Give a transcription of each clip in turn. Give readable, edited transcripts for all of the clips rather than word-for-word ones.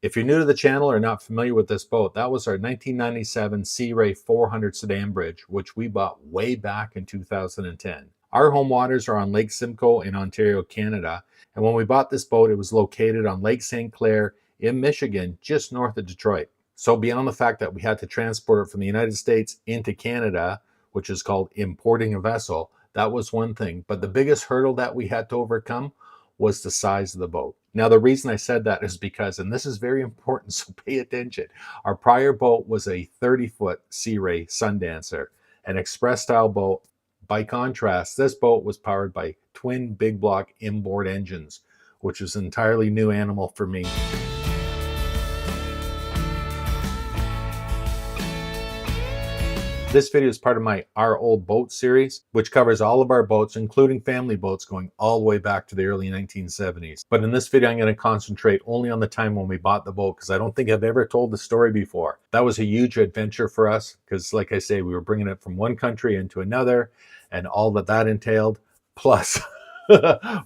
If you're new to the channel or not familiar with this boat, that was our 1997 Sea Ray 400 Sedan Bridge, which we bought way back in 2010. Our home waters are on Lake Simcoe in Ontario, Canada. And when we bought this boat, it was located on Lake St. Clair in Michigan, just north of Detroit. So beyond the fact that we had to transport it from the United States into Canada, which is called importing a vessel, that was one thing. But the biggest hurdle that we had to overcome was the size of the boat. Now, the reason I said that is because, and this is very important, so pay attention, our prior boat was a 30-foot Sea Ray Sundancer, an express-style boat. By contrast, this boat was powered by twin big block inboard engines, which was an entirely new animal for me. This video is part of my Our Old Boat series, which covers all of our boats, including family boats going all the way back to the early 1970s. But in this video, I'm going to concentrate only on the time when we bought the boat, because I don't think I've ever told the story before. That was a huge adventure for us, because like I say, we were bringing it from one country into another, and all that entailed, plus,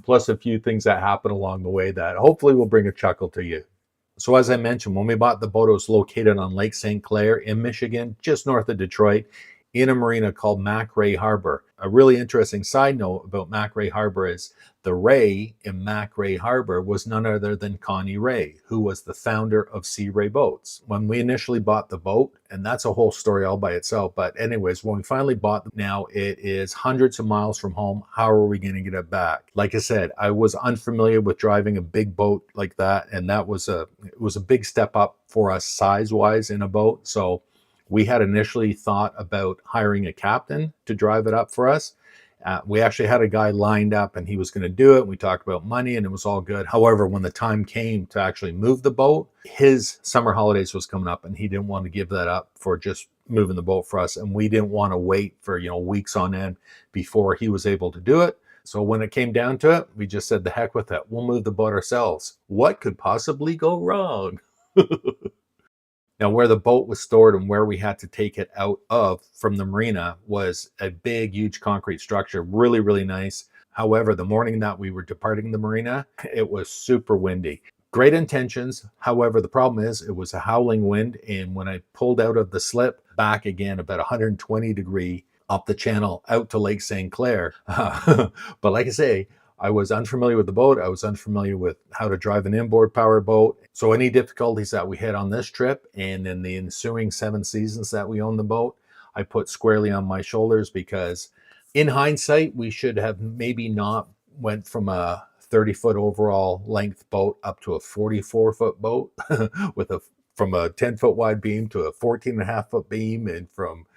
plus a few things that happened along the way that hopefully will bring a chuckle to you. So as I mentioned, when we bought the boat, it was located on Lake St. Clair in Michigan, just north of Detroit, in a marina called Mac Ray Harbor. A really interesting side note about Mac Ray Harbor is the Ray in Mac Ray Harbor was none other than Connie Ray, who was the founder of Sea Ray Boats. When we initially bought the boat, and that's a whole story all by itself, but anyways, when we finally bought them, now it is hundreds of miles from home. How are we going to get it back? Like I said, I was unfamiliar with driving a big boat like that, and it was a big step up for us size-wise in a boat. So we had initially thought about hiring a captain to drive it up for us. We actually had a guy lined up and he was going to do it. We talked about money and it was all good. However, when the time came to actually move the boat, his summer holidays was coming up and he didn't want to give that up for just moving the boat for us. And we didn't want to wait for, weeks on end before he was able to do it. So when it came down to it, we just said, the heck with it. We'll move the boat ourselves. What could possibly go wrong? Now, where the boat was stored and where we had to take it out of from the marina was a big, huge concrete structure. Really, really nice. However, the morning that we were departing the marina, it was super windy. Great intentions. However, the problem is it was a howling wind. And when I pulled out of the slip, back again about 120 degree up the channel out to Lake St. Clair. But like I say, I was unfamiliar with the boat. I was unfamiliar with how to drive an inboard power boat. So any difficulties that we had on this trip and in the ensuing 7 seasons that we owned the boat, I put squarely on my shoulders, because in hindsight, we should have maybe not went from a 30-foot overall length boat up to a 44-foot boat from a 10-foot wide beam to a 14.5-foot beam, and from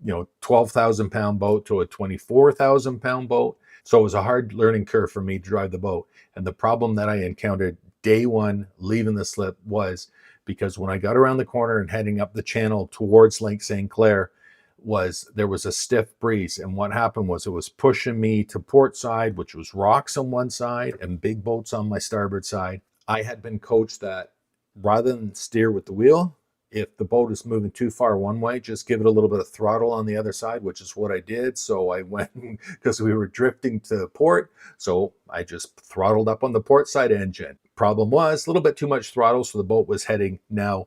12,000-pound boat to a 24,000-pound boat. So it was a hard learning curve for me to drive the boat. And the problem that I encountered day one leaving the slip was because when I got around the corner and heading up the channel towards Lake St. Clair, there was a stiff breeze. And what happened was it was pushing me to port side, which was rocks on one side and big boats on my starboard side. I had been coached that rather than steer with the wheel, if the boat is moving too far one way, just give it a little bit of throttle on the other side, which is what I did. So I went, because we were drifting to port, so I just throttled up on the port side engine. Problem was a little bit too much throttle, so the boat was heading now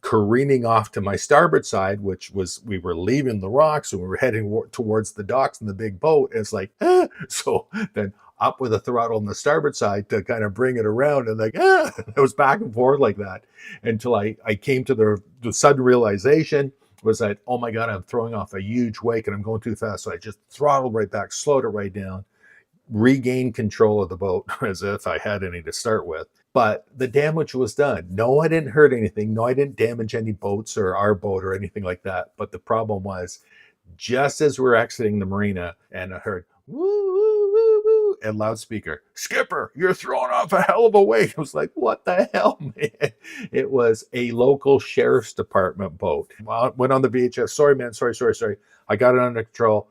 careening off to my starboard side, which was, we were leaving the rocks and we were heading towards the docks in the big boat. And it's like, so then up with the throttle on the starboard side to kind of bring it around, and it was back and forth like that until I came to the sudden realization was that, oh my God, I'm throwing off a huge wake and I'm going too fast. So I just throttled right back, slowed it right down, regained control of the boat as if I had any to start with. But the damage was done. No, I didn't hurt anything. No, I didn't damage any boats or our boat or anything like that. But the problem was, just as we were exiting the marina, and I heard, woo, woo, woo, woo, and loudspeaker, "Skipper, you're throwing off a hell of a wake." I was like, what the hell, man? It was a local sheriff's department boat. Went on the VHF. Sorry, man. Sorry. I got it under control.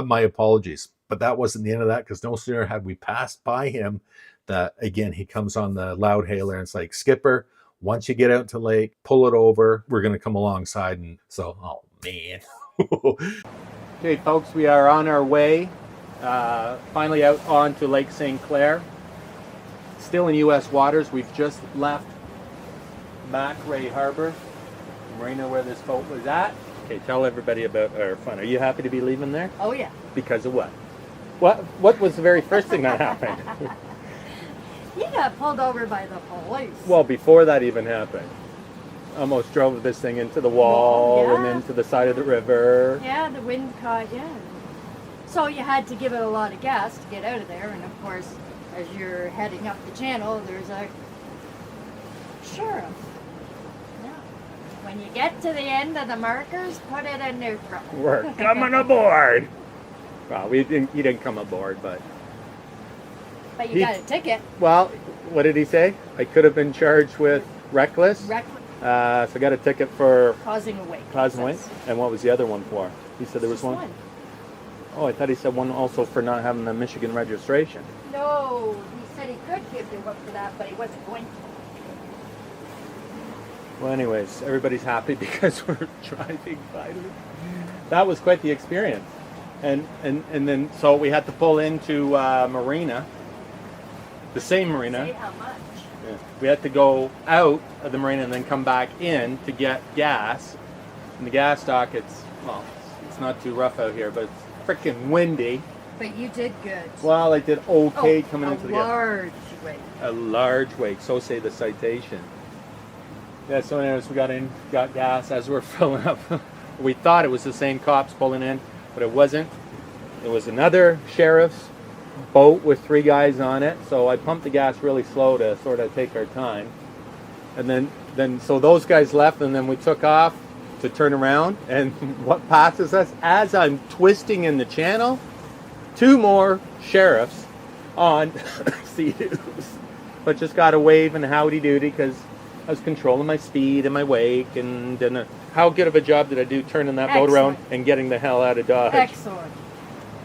My apologies. But that wasn't the end of that, because no sooner had we passed by him that, again, he comes on the loud hailer and it's like, "Skipper, once you get out to lake, pull it over. We're going to come alongside." And so, oh, man. Okay, folks, we are on our way finally out onto Lake St. Clair. Still in U.S. waters. We've just left Macrae Harbor, marina where this boat was at. Okay, tell everybody about our fun. Are you happy to be leaving there? Oh yeah. Because of what? What was the very first thing that happened? He got pulled over by the police. Well, before that even happened, almost drove this thing into the wall Yeah. and into the side of the river. Yeah, the wind caught you. So you had to give it a lot of gas to get out of there, and of course, as you're heading up the channel, there's a sheriff. Yeah. When you get to the end of the markers, put it in neutral. We're coming aboard. Well, he didn't come aboard, but But you got a ticket. well, what did he say? I could have been charged with reckless. So I got a ticket for causing a wake. causing weight. And what was the other one for? He said there was one. Oh, I thought he said one also for not having the Michigan registration. No, he said he could give you one for that, but he wasn't going to. Well, anyways, everybody's happy because we're driving finally. That was quite the experience. And then, so we had to pull into marina, the same marina. Say how much. Yeah. We had to go out of the marina and then come back in to get gas. And the gas dock, it's not too rough out here, but it's freaking windy. But you did good. Well, I did okay coming into the gas. large wake. A large wake, so say the citation. Yeah, so anyways, we got in, got gas as we're filling up. We thought it was the same cops pulling in, but it wasn't. It was another sheriff's boat with 3 guys on it, so I pumped the gas really slow to sort of take our time. And then so those guys left, and then we took off to turn around, and what passes us as I'm twisting in the channel, 2 more sheriffs on Sea-Doos. But just got a wave and howdy doody because I was controlling my speed and my wake, and how good of a job did I do turning that boat around and getting the hell out of Dodge? Excellent.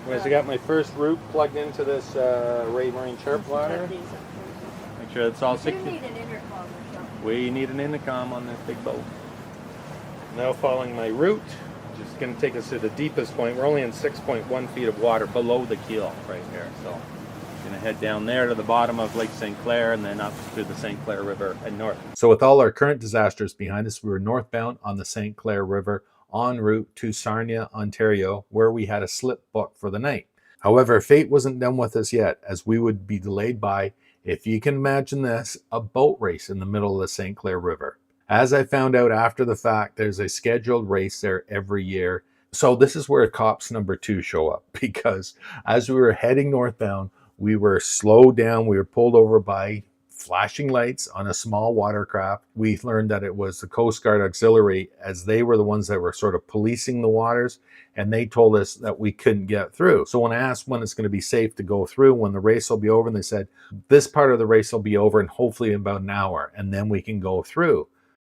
Anyways, I got my first route plugged into this Ray Marine Sharp water. Make sure it's all You secure. need an intercom or something. We need an intercom on this big boat. Now following my route, just going to take us to the deepest point. We're only in 6.1 feet of water below the keel right here. So going to head down there to the bottom of Lake St. Clair and then up to the St. Clair River and north. So with all our current disasters behind us, we were northbound on the St. Clair River en route to Sarnia, Ontario, where we had a slip booked for the night. However, fate wasn't done with us yet, as we would be delayed by, if you can imagine this, a boat race in the middle of the St. Clair River. As I found out after the fact, there's a scheduled race there every year. So this is where cops number 2 show up, because as we were heading northbound, we were slowed down. We were pulled over by flashing lights on a small watercraft. We learned that it was the Coast Guard Auxiliary, as they were the ones that were sort of policing the waters, and they told us that we couldn't get through. So when I asked when it's going to be safe to go through, when the race will be over, and they said, this part of the race will be over in hopefully about an hour, and then we can go through.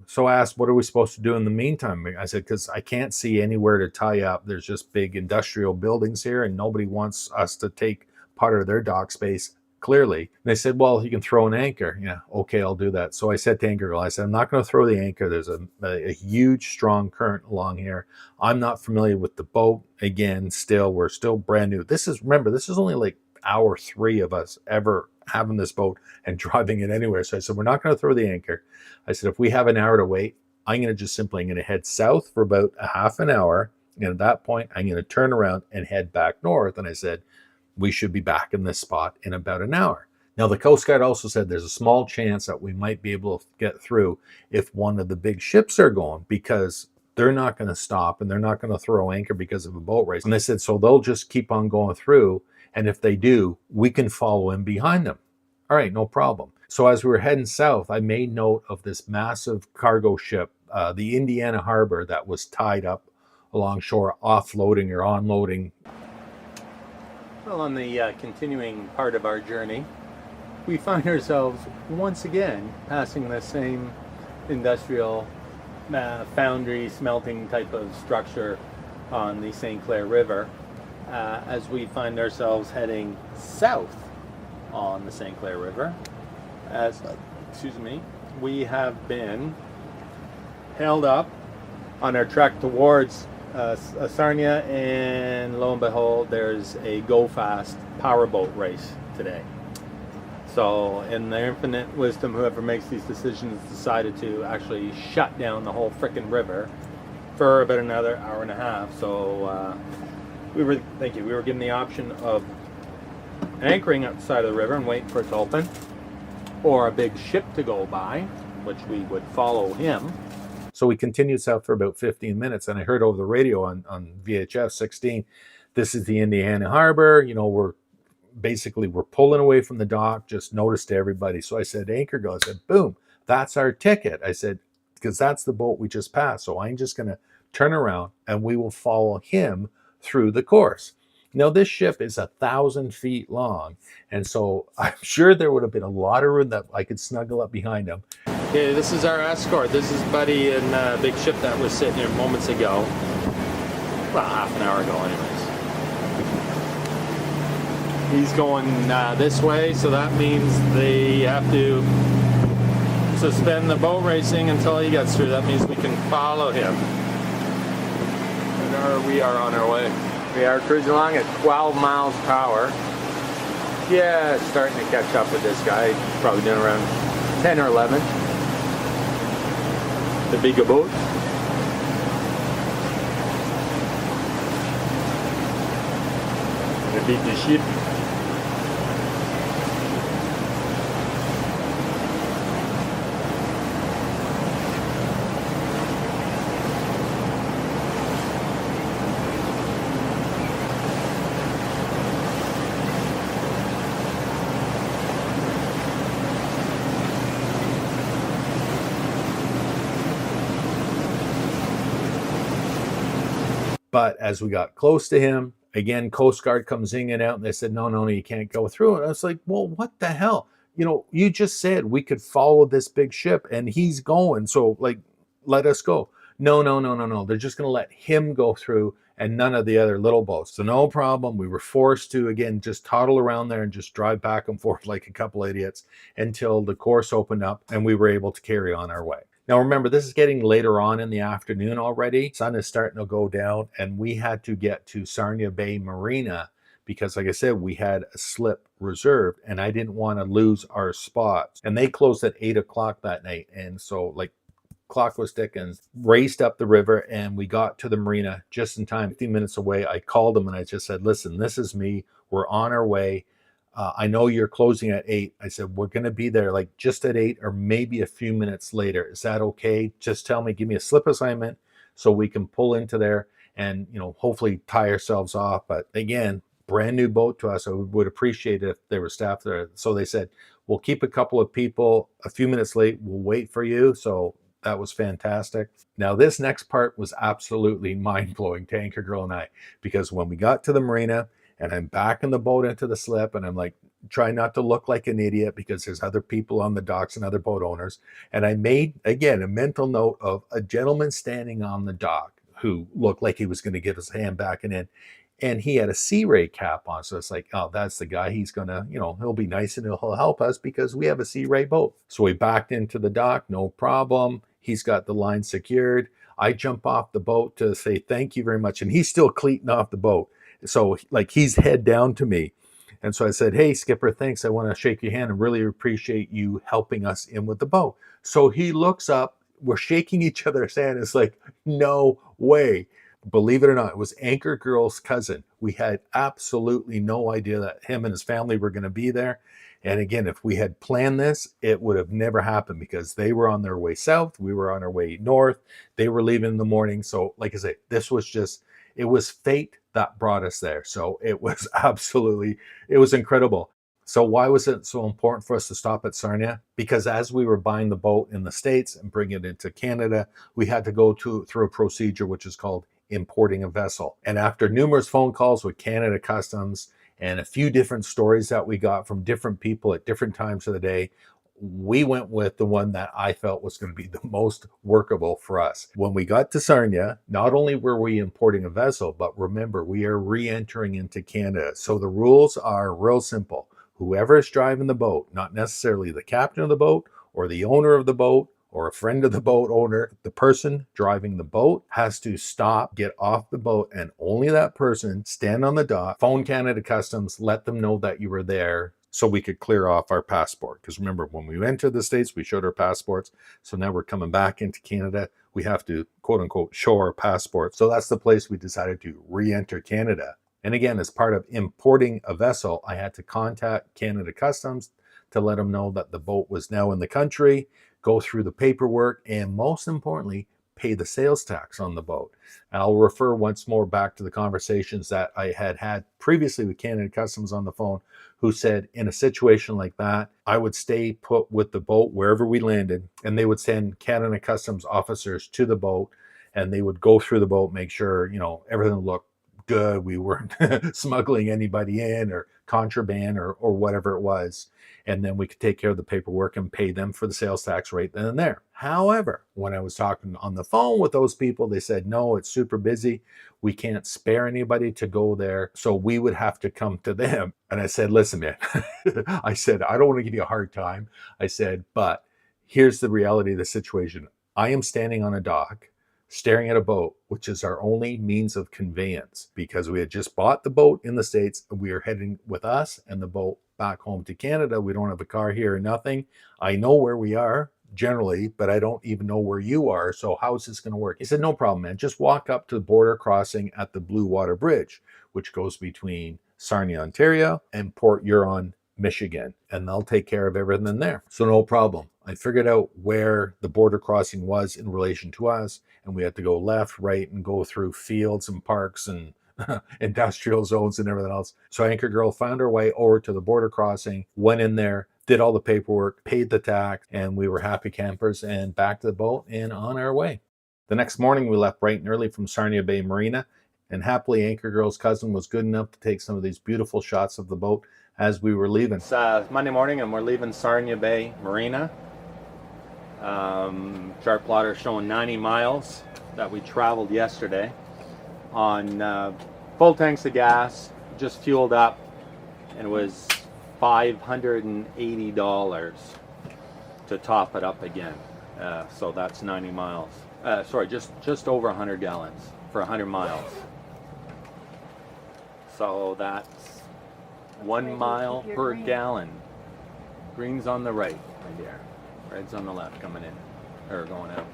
So I asked, what are we supposed to do in the meantime? I said, because I can't see anywhere to tie up. There's just big industrial buildings here, and nobody wants us to take part of their dock space, clearly. And they said, well, you can throw an anchor. Yeah, okay, I'll do that. So I said to Anchor Girl, I said, I'm not going to throw the anchor. There's a huge, strong current along here. I'm not familiar with the boat. Again, we're still brand new. Remember, this is only like hour 3 of us ever having this boat and driving it anywhere. So I said, we're not going to throw the anchor. I said, if we have an hour to wait, I'm going to head south for about a half an hour. And at that point, I'm going to turn around and head back north. And I said, we should be back in this spot in about an hour. Now, the Coast Guard also said there's a small chance that we might be able to get through if one of the big ships are going, because they're not going to stop and they're not going to throw anchor because of a boat race. And they said, so they'll just keep on going through. And if they do, we can follow in behind them. All right, no problem. So as we were heading south, I made note of this massive cargo ship, the Indiana Harbor, that was tied up along shore, offloading or unloading. Well, on the continuing part of our journey, we find ourselves once again passing the same industrial foundry smelting type of structure on the St. Clair River, as we find ourselves heading south on the St. Clair River. We have been held up on our trek towards Sarnia, and lo and behold, there's a go fast powerboat race today. So in their infinite wisdom, whoever makes these decisions decided to actually shut down the whole frickin' river for about another hour and a half. So we were given the option of anchoring outside of the river and waiting for it to open, or a big ship to go by, which we would follow him. So we continued south for about 15 minutes, and I heard over the radio on VHF 16, this is the Indiana Harbor, you know, we're pulling away from the dock, just noticed to everybody. So I said, anchor go. I said, boom, that's our ticket. I said, because that's the boat we just passed. So I'm just going to turn around and we will follow him through the course. Now, this ship is 1,000 feet long. And so I'm sure there would have been a lot of room that I could snuggle up behind him. Okay, this is our escort. This is Buddy in the big ship that was sitting here moments ago. Well, half an hour ago anyways. He's going this way, so that means they have to suspend the boat racing until he gets through. That means we can follow him. And we are on our way. We are cruising along at 12 miles per hour. Yeah, starting to catch up with this guy. Probably doing around 10 or 11. The bigger boat. The bigger ship. But as we got close to him, again, Coast Guard comes in and out, and they said, no, you can't go through. And I was like, well, what the hell? You know, you just said we could follow this big ship, and he's going. So, like, let us go. No. They're just going to let him go through and none of the other little boats. So no problem. We were forced to, again, just toddle around there and just drive back and forth like a couple idiots until the course opened up and we were able to carry on our way. Now, remember, this is getting later on in the afternoon already. Sun is starting to go down, and we had to get to Sarnia Bay Marina because, like I said, we had a slip reserved, and I didn't want to lose our spots. And they closed at 8 o'clock that night. And so, like, clock was ticking, raced up the river, and we got to the marina just in time, 15 minutes away. I called them, and I just said, listen, this is me. We're on our way. I know you're closing at 8. I said, we're going to be there like just at 8 or maybe a few minutes later. Is that okay? Just tell me, give me a slip assignment so we can pull into there and, you know, hopefully tie ourselves off. But again, brand new boat to us. I would appreciate it if there were staff there. So they said, we'll keep a couple of people a few minutes late. We'll wait for you. So that was fantastic. Now, this next part was absolutely mind-blowing to Anchor Girl and I, because when we got to the marina, and I'm backing the boat into the slip, and I'm like, trying not to look like an idiot because there's other people on the docks and other boat owners. And I made, again, a mental note of a gentleman standing on the dock who looked like he was going to give his hand back and in. And he had a Sea Ray cap on. So it's like, oh, that's the guy. He's going to, you know, he'll be nice and he'll help us because we have a Sea Ray boat. So we backed into the dock, no problem. He's got the line secured. I jump off the boat to say thank you very much. And he's still cleating off the boat. So like he's head down to me. And so I said, hey, Skipper, thanks. I want to shake your hand and really appreciate you helping us in with the boat. So he looks up. We're shaking each other's hand. It's like, no way. Believe it or not, it was Anchor Girl's cousin. We had absolutely no idea that him and his family were going to be there. And again, if we had planned this, it would have never happened because they were on their way south. We were on our way north. They were leaving in the morning. So like I said, this was just, it was fate that brought us there. So it was absolutely, it was incredible. So why was it so important for us to stop at Sarnia? Because as we were buying the boat in the States and bringing it into Canada, we had to go through a procedure which is called importing a vessel. And after numerous phone calls with Canada Customs and a few different stories that we got from different people at different times of the day, we went with the one that I felt was going to be the most workable for us. When we got to Sarnia, not only were we importing a vessel, but remember, we are re-entering into Canada. So the rules are real simple. Whoever is driving the boat, not necessarily the captain of the boat or the owner of the boat or a friend of the boat owner, the person driving the boat has to stop, get off the boat, and only that person stand on the dock, phone Canada Customs, let them know that you were there, so we could clear off our passport. Because remember, when we entered the States, we showed our passports. So now we're coming back into Canada. We have to, quote unquote, show our passport. So that's the place we decided to re-enter Canada. And again, as part of importing a vessel, I had to contact Canada Customs to let them know that the boat was now in the country, go through the paperwork, and most importantly, pay the sales tax on the boat. And I'll refer once more back to the conversations that I had had previously with Canada Customs on the phone, who said in a situation like that, I would stay put with the boat wherever we landed, and they would send Canada Customs officers to the boat, and they would go through the boat, make sure, everything looked good, we weren't smuggling anybody in or contraband or whatever it was, and then we could take care of the paperwork and pay them for the sales tax right then and there. However, when I was talking on the phone with those people, they said, no, it's super busy, we can't spare anybody to go there, so we would have to come to them. And I said, listen, man, I said, I don't want to give you a hard time. I said, but here's the reality of the situation. I am standing on a dock staring at a boat, which is our only means of conveyance, because we had just bought the boat in the States and we are heading with us and the boat back home to Canada. We don't have a car here or nothing. I know where we are generally, but I don't even know where you are. So how's this going to work? He said, no problem, man. Just walk up to the border crossing at the Bluewater Bridge, which goes between Sarnia, Ontario and Port Huron, Michigan, and they'll take care of everything there. So no problem. I figured out where the border crossing was in relation to us, and we had to go left, right, and go through fields and parks and industrial zones and everything else. So Anchor Girl found her way over to the border crossing, went in there, did all the paperwork, paid the tax, and we were happy campers and back to the boat and on our way. The next morning, we left bright and early from Sarnia Bay Marina, and happily Anchor Girl's cousin was good enough to take some of these beautiful shots of the boat as we were leaving. It's Monday morning and we're leaving Sarnia Bay Marina. Chart plotter showing 90 miles that we traveled yesterday on full tanks of gas, just fueled up, and it was $580 to top it up again. So that's 90 miles. Just over 100 gallons for 100 miles. So that's 1 mile per gallon. Green's on the right there. Red's on the left coming in, or going out.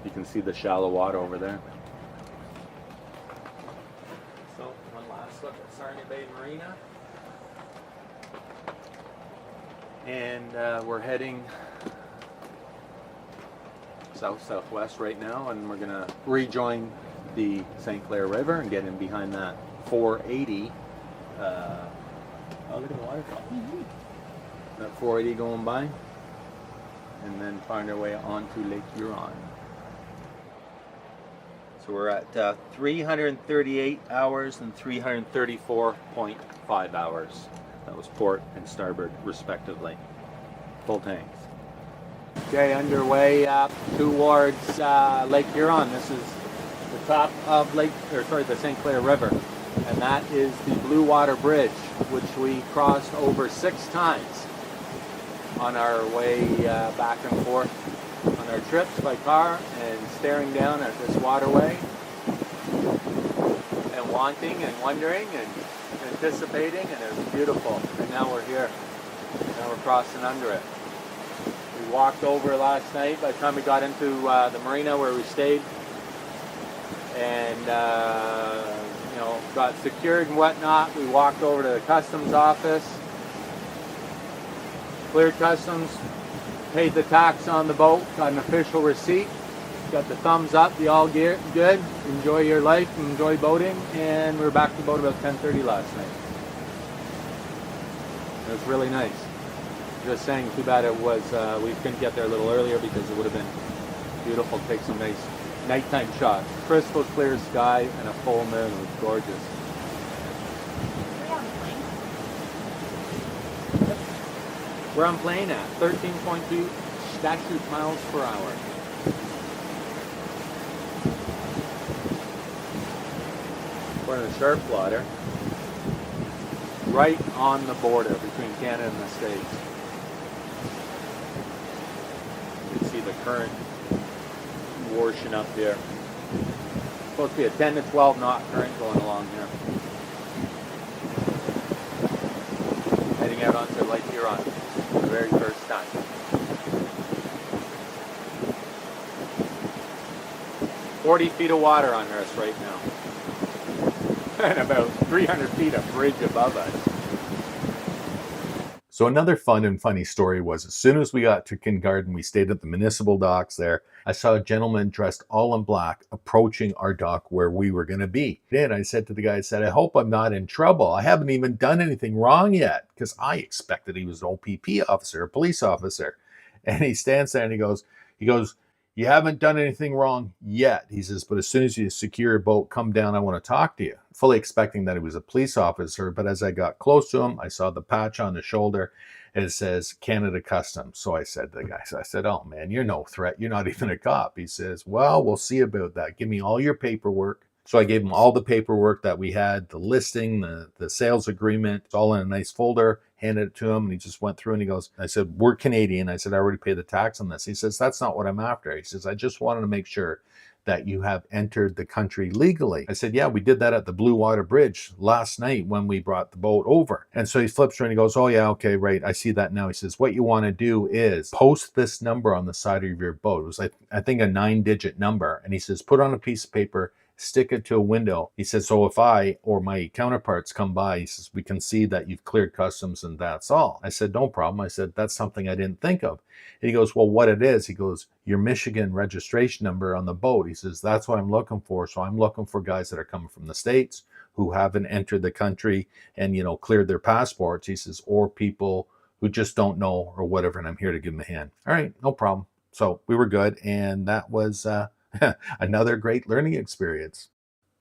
You can see the shallow water over there. So one last look at Sarnia Bay Marina. And we're heading south-southwest right now, and we're gonna rejoin the St. Clair River and get in behind that 480. Oh, look at the waterfall. Mm-hmm. That 480 going by, and then find our way onto Lake Huron. So we're at 338 hours and 334.5 hours. That was port and starboard, respectively. Full tanks. Okay, underway up towards Lake Huron. This is the top of the St. Clair River, and that is the Bluewater Bridge, which we crossed over 6 times on our way back and forth on our trips by car, and staring down at this waterway and wanting and wondering and anticipating, and it was beautiful. And now we're here. Now we're crossing under it. We walked over last night by the time we got into the marina where we stayed, and got secured and whatnot. We walked over to the customs office, cleared customs, paid the tax on the boat, got an official receipt, got the thumbs up, the all gear, good, enjoy your life, enjoy boating, and we were back to the boat about 10:30 last night. It was really nice. Just saying, too bad it was, we couldn't get there a little earlier because it would have been beautiful to take some nice nighttime shots. Crystal clear sky and a full moon. It was gorgeous. We're on plane at 13.2 statute miles per hour. According to the chart plotter, right on the border between Canada and the States. You can see the current washing up here. Supposed to be a 10 to 12 knot current going along here. Heading out onto Lake Huron for the very first time. "40 feet of water under us right now, and about 300 feet of bridge above us." So another fun and funny story was, as soon as we got to Kingarden, we stayed at the municipal docks there. I saw a gentleman dressed all in black approaching our dock where we were going to be. Then I said to the guy, I hope I'm not in trouble. I haven't even done anything wrong yet, because I expected he was an OPP officer, a police officer. And he stands there and he goes, "You haven't done anything wrong yet." He says, "But as soon as you secure your boat, come down. I want to talk to you." Fully expecting that he was a police officer. But as I got close to him, I saw the patch on his shoulder and it says Canada Customs. So I said to the guy, "Oh man, you're no threat. You're not even a cop." He says, "Well, we'll see about that. Give me all your paperwork." So I gave him all the paperwork that we had, the listing, the sales agreement. It's all in a nice folder, handed it to him, and he just went through and he goes, I said, "We're Canadian." I said, "I already paid the tax on this." He says, "That's not what I'm after." He says, "I just wanted to make sure that you have entered the country legally." I said, "Yeah, we did that at the Bluewater Bridge last night when we brought the boat over." And so he flips through and he goes, "Oh yeah, okay, right. I see that now." He says, "What you want to do is post this number on the side of your boat." It was like, I think, a 9-digit number. And he says, "Put on a piece of paper, stick it to a window." He says, "So if I or my counterparts come by," he says, "we can see that you've cleared customs and that's all." I said, "No problem." I said, "That's something I didn't think of." And he goes, "Well, what it is," he goes, "your Michigan registration number on the boat." He says, "That's what I'm looking for. So I'm looking for guys that are coming from the States who haven't entered the country and, cleared their passports." He says, "or people who just don't know or whatever. And I'm here to give them a hand." All right, no problem. So we were good. And that was another great learning experience.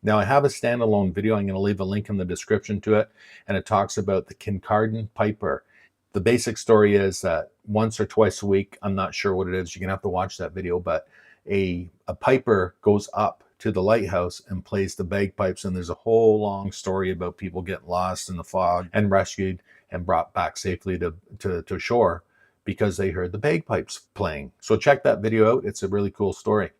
Now I have a standalone video. I'm going to leave a link in the description to it. And it talks about the Kingarden Piper. The basic story is that once or twice a week, I'm not sure what it is, you're going to have to watch that video, but a piper goes up to the lighthouse and plays the bagpipes. And there's a whole long story about people getting lost in the fog and rescued and brought back safely to shore because they heard the bagpipes playing. So check that video out. It's a really cool story.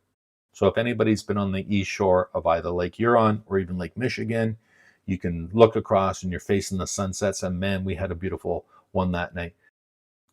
So if anybody's been on the east shore of either Lake Huron or even Lake Michigan, you can look across and you're facing the sunsets. And man, we had a beautiful one that night.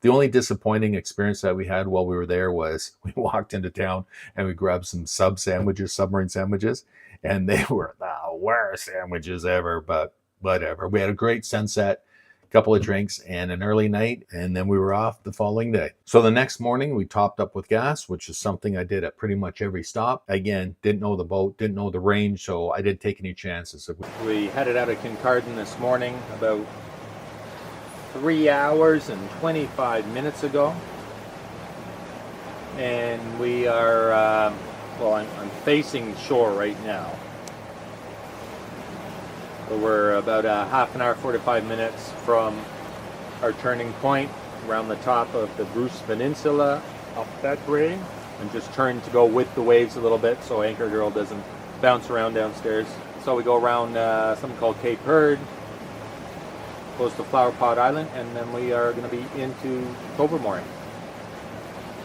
The only disappointing experience that we had while we were there was we walked into town and we grabbed some submarine sandwiches, and they were the worst sandwiches ever, but whatever. We had a great sunset, a couple of drinks, and an early night, and then we were off the following day. So the next morning we topped up with gas, which is something I did at pretty much every stop. Again, didn't know the boat, didn't know the range, so I didn't take any chances. We headed out of Kingarden this morning about 3 hours and 25 minutes ago, and we are I'm facing shore right now. So we're about a half an hour, 45 minutes from our turning point around the top of the Bruce Peninsula up that way, and just turn to go with the waves a little bit so Anchor Girl doesn't bounce around downstairs. So we go around something called Cape Hurd, close to Flower Pot Island, and then we are going to be into Tobermory.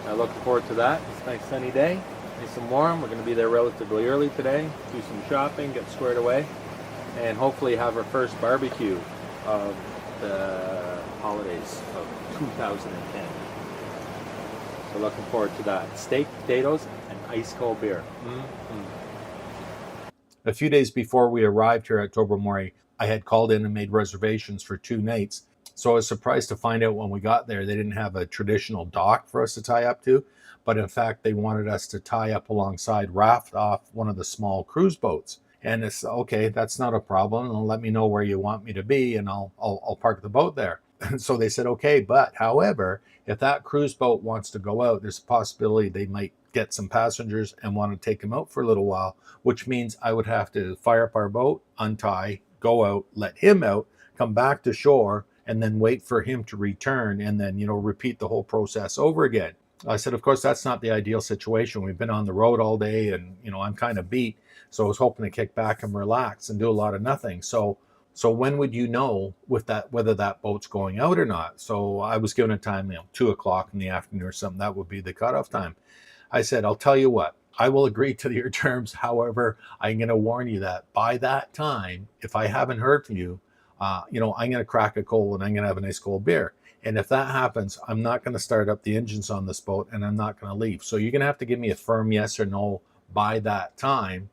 I'm looking forward to that. It's a nice sunny day, nice and warm. We're going to be there relatively early today, do some shopping, get squared away, and hopefully have our first barbecue of the holidays of 2010. So looking forward to that. Steak, potatoes, and ice cold beer. A few days before we arrived here at Tobermory, I had called in and made reservations for 2 nights. So I was surprised to find out when we got there, they didn't have a traditional dock for us to tie up to, but in fact, they wanted us to tie up alongside, raft off one of the small cruise boats. And it's okay, that's not a problem. And let me know where you want me to be and I'll park the boat there. And so they said, okay, but however, if that cruise boat wants to go out, there's a possibility they might get some passengers and want to take them out for a little while, which means I would have to fire up our boat, untie, go out, let him out, come back to shore, and then wait for him to return and then, repeat the whole process over again. I said, of course, that's not the ideal situation. We've been on the road all day and, I'm kind of beat. So I was hoping to kick back and relax and do a lot of nothing. So when would you know with that, whether that boat's going out or not? So I was given a time, 2:00 in the afternoon or something. That would be the cutoff time. I said, I'll tell you what, I will agree to your terms. However, I'm going to warn you that by that time, if I haven't heard from you, I'm going to crack a cold and I'm going to have a nice cold beer. And if that happens, I'm not going to start up the engines on this boat and I'm not going to leave. So you're going to have to give me a firm yes or no by that time.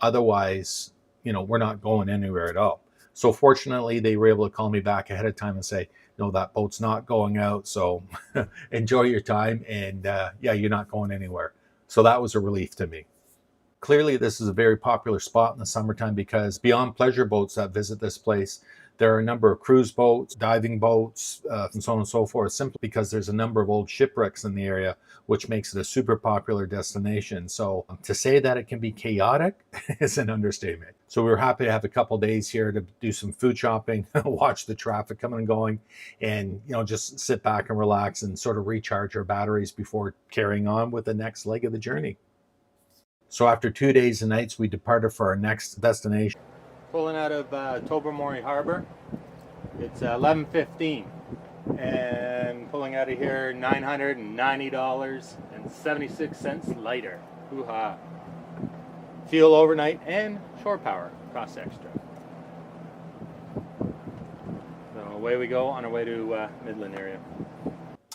Otherwise, we're not going anywhere at all. So fortunately, they were able to call me back ahead of time and say, no, that boat's not going out. So enjoy your time. And you're not going anywhere. So that was a relief to me. Clearly, this is a very popular spot in the summertime because beyond pleasure boats that visit this place, there are a number of cruise boats, diving boats, and so on and so forth, simply because there's a number of old shipwrecks in the area, which makes it a super popular destination. So to say that it can be chaotic is an understatement. So we were happy to have a couple days here to do some food shopping, watch the traffic coming and going, and just sit back and relax and sort of recharge our batteries before carrying on with the next leg of the journey. So after 2 days and nights, we departed for our next destination. Pulling out of Tobermory Harbor. It's 11:15, and pulling out of here $990.76 litre. Hoo-ha! Fuel overnight and shore power costs extra. So away we go on our way to Midland area.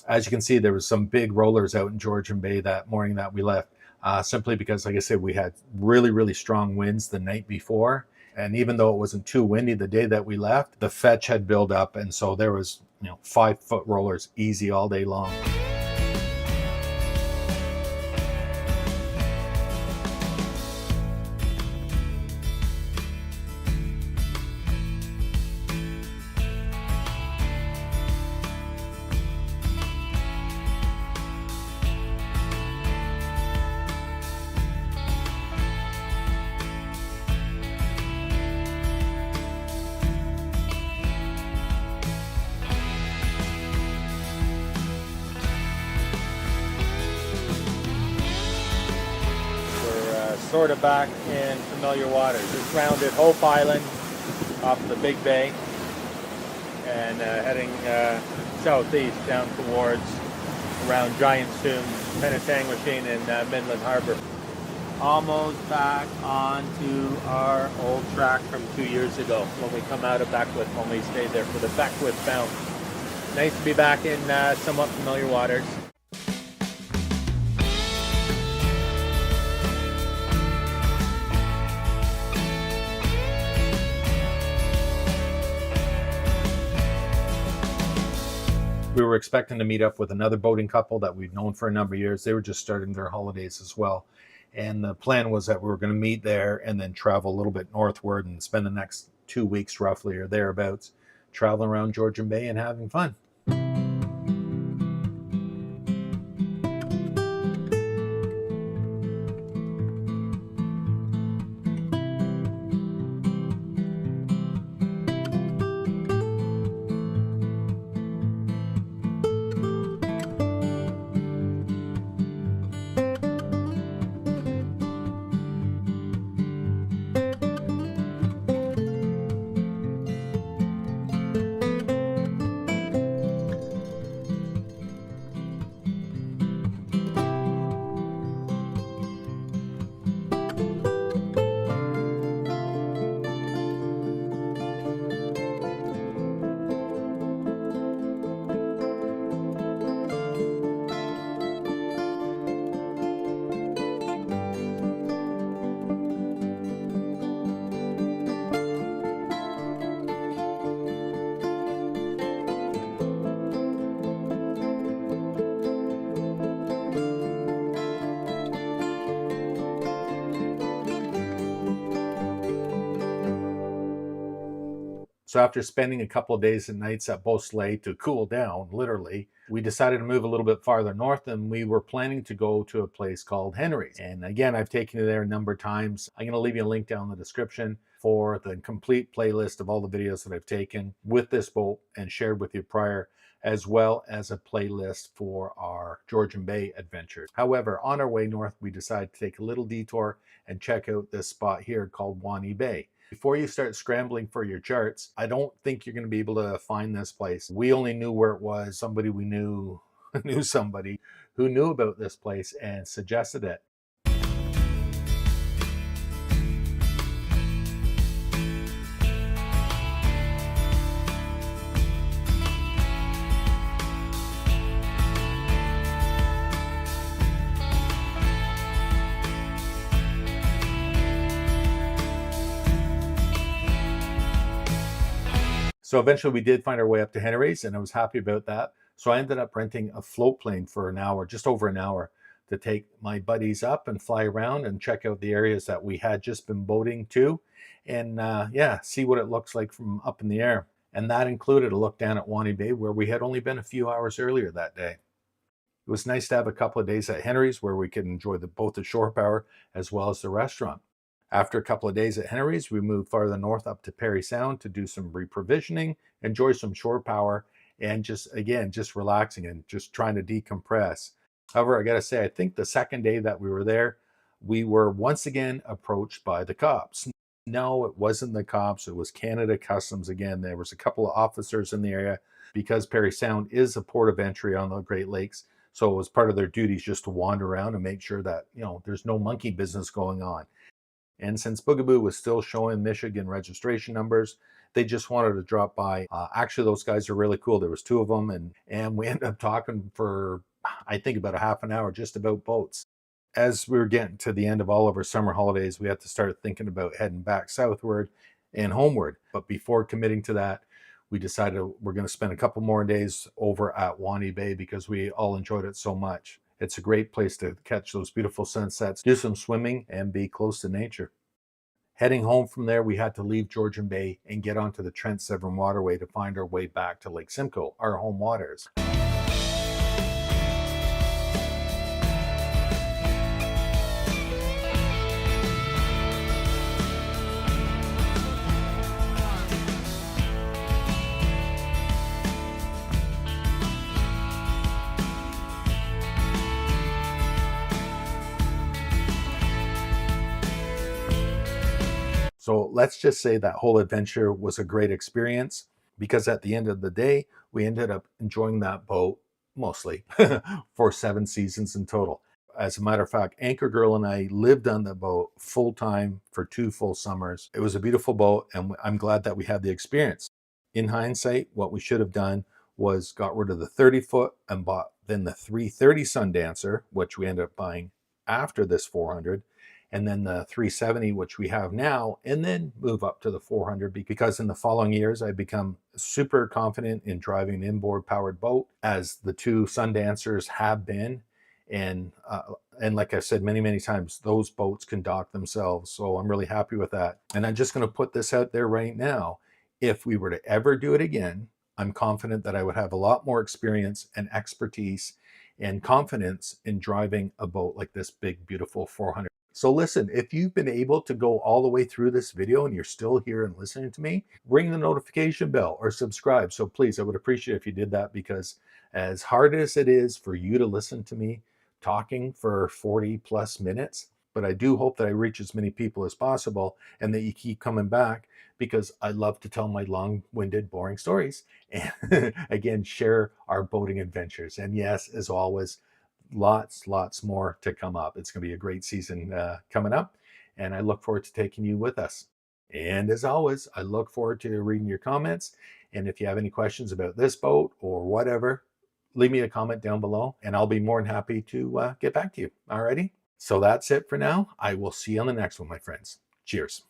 As you can see, there was some big rollers out in Georgian Bay that morning that we left. Simply because, like I said, we had really, really strong winds the night before. And even though it wasn't too windy the day that we left, the fetch had built up. And so there was, 5-foot rollers easy all day long. Sort of back in familiar waters. Just rounded Hope Island off the Big Bay and heading southeast down towards around Giant Tomb, Penetanguishene in Midland Harbor. Almost back onto our old track from 2 years ago when we come out of Beckwith, when we stayed there for the Beckwith bound. Nice to be back in somewhat familiar waters. We were expecting to meet up with another boating couple that we've known for a number of years. They were just starting their holidays as well. And the plan was that we were going to meet there and then travel a little bit northward and spend the next 2 weeks roughly or thereabouts traveling around Georgian Bay and having fun. So after spending a couple of days and nights at Beausoleil to cool down, literally, we decided to move a little bit farther north, and we were planning to go to a place called Henry's. And again, I've taken you there a number of times. I'm going to leave you a link down in the description for the complete playlist of all the videos that I've taken with this boat and shared with you prior, as well as a playlist for our Georgian Bay adventures. However, on our way north, we decided to take a little detour and check out this spot here called Waaaaaaaay Bay. Before you start scrambling for your charts, I don't think you're going to be able to find this place. We only knew where it was. Somebody we knew knew somebody who knew about this place and suggested it. So eventually we did find our way up to Henry's, and I was happy about that. So I ended up renting a float plane for an hour, just over an hour, to take my buddies up and fly around and check out the areas that we had just been boating to, and yeah, see what it looks like from up in the air. And that included a look down at Wahnee Bay, where we had only been a few hours earlier that day. It was nice to have a couple of days at Henry's where we could enjoy both the shore power as well as the restaurant. After a couple of days at Henry's, we moved farther north up to Parry Sound to do some reprovisioning, enjoy some shore power, and just relaxing and just trying to decompress. However, I gotta say, I think the second day that we were there, we were once again approached by the cops. No, it wasn't the cops, it was Canada Customs again. There was a couple of officers in the area because Parry Sound is a port of entry on the Great Lakes. So it was part of their duties just to wander around and make sure that, there's no monkey business going on. And since Boogaboo was still showing Michigan registration numbers, they just wanted to drop by. Actually, those guys are really cool. There was two of them, and we ended up talking for, I think, about a half an hour just about boats. As we were getting to the end of all of our summer holidays, we had to start thinking about heading back southward and homeward. But before committing to that, we decided we're going to spend a couple more days over at Wahnee Bay because we all enjoyed it so much. It's a great place to catch those beautiful sunsets, do some swimming, and be close to nature. Heading home from there, we had to leave Georgian Bay and get onto the Trent Severn Waterway to find our way back to Lake Simcoe, our home waters. So let's just say that whole adventure was a great experience, because at the end of the day, we ended up enjoying that boat mostly for 7 seasons in total. As a matter of fact, Anchor Girl and I lived on the boat full time for 2 full summers. It was a beautiful boat, and I'm glad that we had the experience. In hindsight, what we should have done was got rid of the 30-foot and bought then the 330 Sundancer, which we ended up buying after this 400, and then the 370, which we have now, and then move up to the 400, because in the following years, I've become super confident in driving an inboard powered boat, as the 2 Sundancers have been. And like I said many times, those boats can dock themselves. So I'm really happy with that. And I'm just going to put this out there right now. If we were to ever do it again, I'm confident that I would have a lot more experience and expertise and confidence in driving a boat like this big, beautiful 400. So listen, if you've been able to go all the way through this video and you're still here and listening to me, ring the notification bell or subscribe. So please, I would appreciate if you did that, because as hard as it is for you to listen to me talking for 40 plus minutes, but I do hope that I reach as many people as possible and that you keep coming back, because I love to tell my long-winded, boring stories and again, share our boating adventures. And yes, as always, lots more to come up. It's going to be a great season coming up, and I look forward to taking you with us. And as always, I look forward to reading your comments. And if you have any questions about this boat or whatever, leave me a comment down below, and I'll be more than happy to get back to you. Alrighty, so that's it for now. I will see you on the next one, my friends. Cheers.